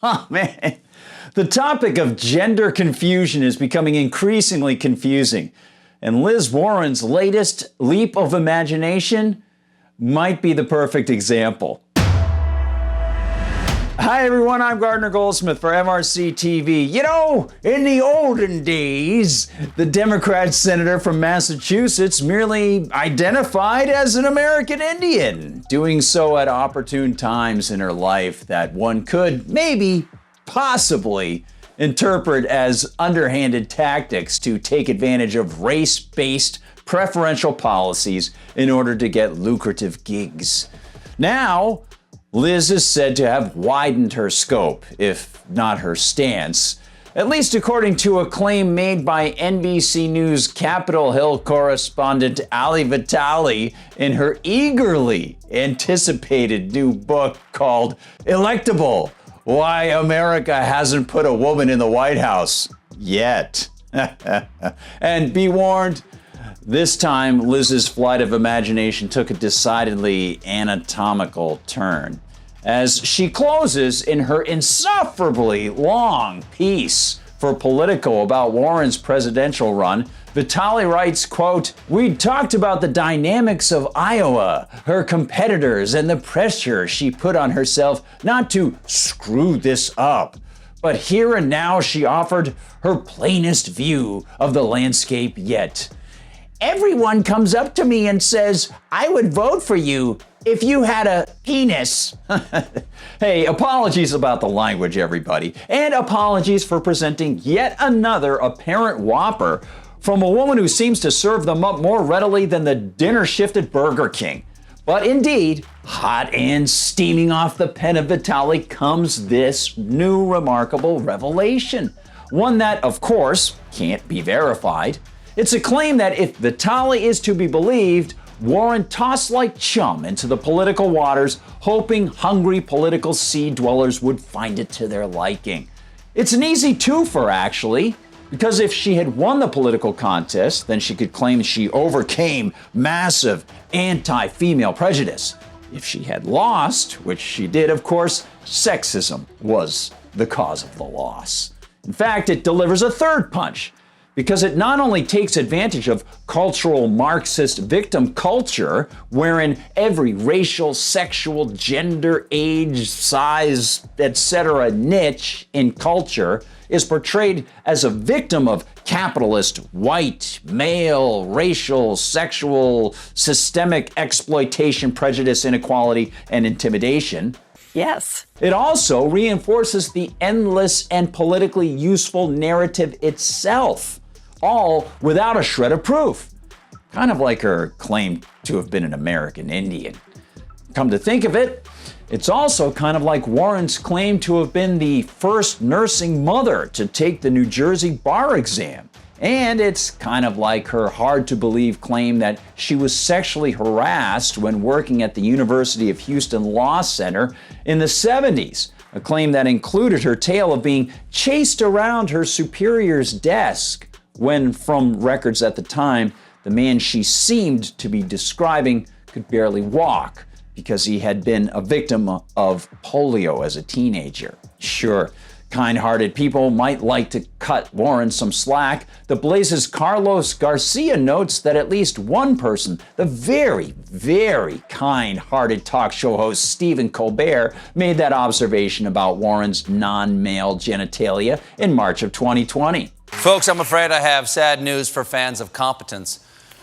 Oh, man. The topic of gender confusion is becoming increasingly confusing. And Liz Warren's latest leap of imagination might be the perfect example. Hi everyone, I'm Gardner Goldsmith for MRC-TV. You know, in the olden days, the Democrat senator from Massachusetts merely identified as an American Indian, doing so at opportune times in her life that one could maybe, possibly, interpret as underhanded tactics to take advantage of race-based preferential policies in order to get lucrative gigs. Now, Liz is said to have widened her scope, if not her stance, at least according to a claim made by NBC News Capitol Hill correspondent Ali Vitale in her eagerly anticipated new book called Electable: Why America Hasn't Put a Woman in the White House Yet. And be warned, this time Liz's flight of imagination took a decidedly anatomical turn, as she closes in her insufferably long piece for Politico about Warren's presidential run. Vitale writes, quote, "We talked about the dynamics of Iowa, her competitors, and the pressure she put on herself not to screw this up. But here and now she offered her plainest view of the landscape yet. Everyone comes up to me and says, I would vote for you if you had a penis." Hey, apologies about the language, everybody. And apologies for presenting yet another apparent whopper from a woman who seems to serve them up more readily than the dinner shift at Burger King. But indeed, hot and steaming off the pen of Vitale comes this new remarkable revelation. One that, of course, can't be verified. It's a claim that if Vitale is to be believed, Warren tossed like chum into the political waters, hoping hungry political sea dwellers would find it to their liking. It's an easy twofer, actually, because if she had won the political contest, then she could claim she overcame massive anti-female prejudice. If she had lost, which she did, of course, sexism was the cause of the loss. In fact, it delivers a third punch, because it not only takes advantage of cultural Marxist victim culture, wherein every racial, sexual, gender, age, size, etc. niche in culture is portrayed as a victim of capitalist, white, male, racial, sexual, systemic exploitation, prejudice, inequality, and intimidation. Yes. It also reinforces the endless and politically useful narrative itself, all without a shred of proof. Kind of like her claim to have been an American Indian. Come to think of it, it's also kind of like Warren's claim to have been the first nursing mother to take the New Jersey bar exam. And it's kind of like her hard-to-believe claim that she was sexually harassed when working at the University of Houston Law Center in the 70s, a claim that included her tale of being chased around her superior's desk when, from records at the time, the man she seemed to be describing could barely walk because he had been a victim of polio as a teenager. Sure, kind-hearted people might like to cut Warren some slack. The Blaze's Carlos Garcia notes that at least one person, the very, very kind-hearted talk show host Stephen Colbert, made that observation about Warren's non-male genitalia in March of 2020. Folks, I'm afraid I have sad news for fans of competence,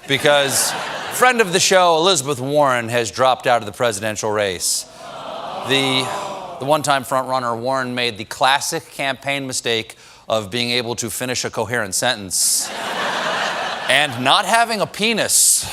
because friend of the show, Elizabeth Warren, has dropped out of the presidential race. The one-time frontrunner, Warren, made the classic campaign mistake of being able to finish a coherent sentence and not having a penis.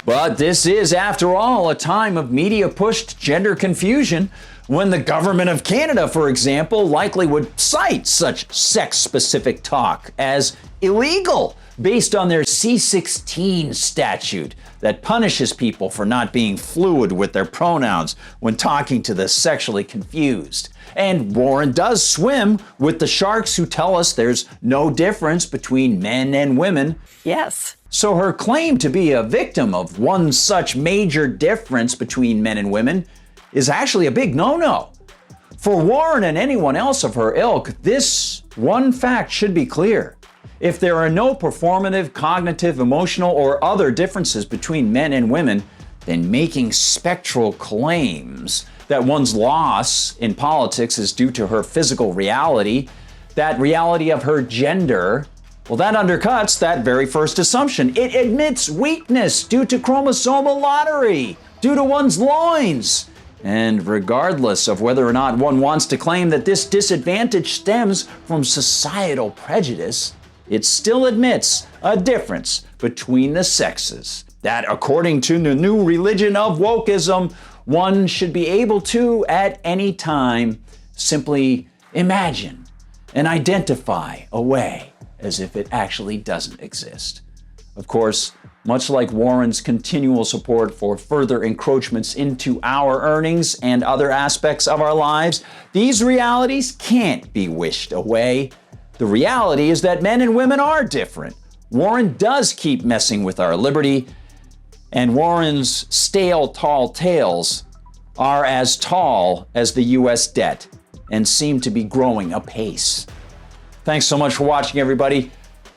But this is, after all, a time of media-pushed gender confusion, when the government of Canada, for example, likely would cite such sex-specific talk as illegal based on their C-16 statute that punishes people for not being fluid with their pronouns when talking to the sexually confused. And Warren does swim with the sharks who tell us there's no difference between men and women. Yes. So her claim to be a victim of one such major difference between men and women is actually a big no-no. For Warren and anyone else of her ilk, this one fact should be clear. If there are no performative, cognitive, emotional, or other differences between men and women, then making spectral claims that one's loss in politics is due to her physical reality, that reality of her gender, well, that undercuts that very first assumption. It admits weakness due to chromosomal lottery, due to one's loins. And regardless of whether or not one wants to claim that this disadvantage stems from societal prejudice, it still admits a difference between the sexes. That according to the new religion of wokeism, one should be able to, at any time, simply imagine and identify away as if it actually doesn't exist. Of course, much like Warren's continual support for further encroachments into our earnings and other aspects of our lives, these realities can't be wished away. The reality is that men and women are different. Warren does keep messing with our liberty, and Warren's stale tall tales are as tall as the U.S. debt and seem to be growing apace. Thanks so much for watching, everybody.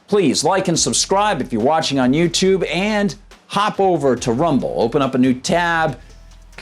Please like and subscribe if you're watching on YouTube, and hop over to Rumble. Open up a new tab,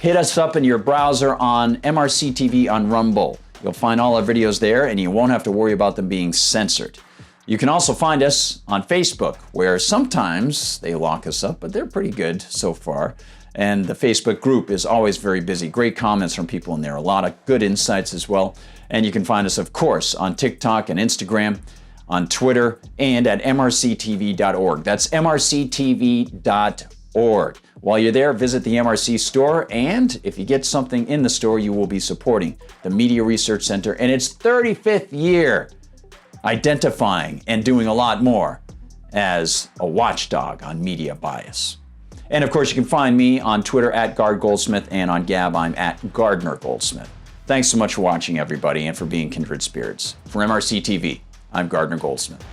hit us up in your browser on MRCTV on Rumble. You'll find all our videos there, and you won't have to worry about them being censored. You can also find us on Facebook, where sometimes they lock us up, but they're pretty good so far. And the Facebook group is always very busy. Great comments from people in there, a lot of good insights as well. And you can find us, of course, on TikTok and Instagram, on Twitter, and at MRCTV.org. That's MRCTV.org. While you're there, visit the MRC Store, and if you get something in the store, you will be supporting the Media Research Center in its 35th year, identifying and doing a lot more as a watchdog on media bias. And of course, you can find me on Twitter at Gard Goldsmith, and on Gab, I'm at Gardner Goldsmith. Thanks so much for watching, everybody, and for being kindred spirits. For MRC TV, I'm Gardner Goldsmith.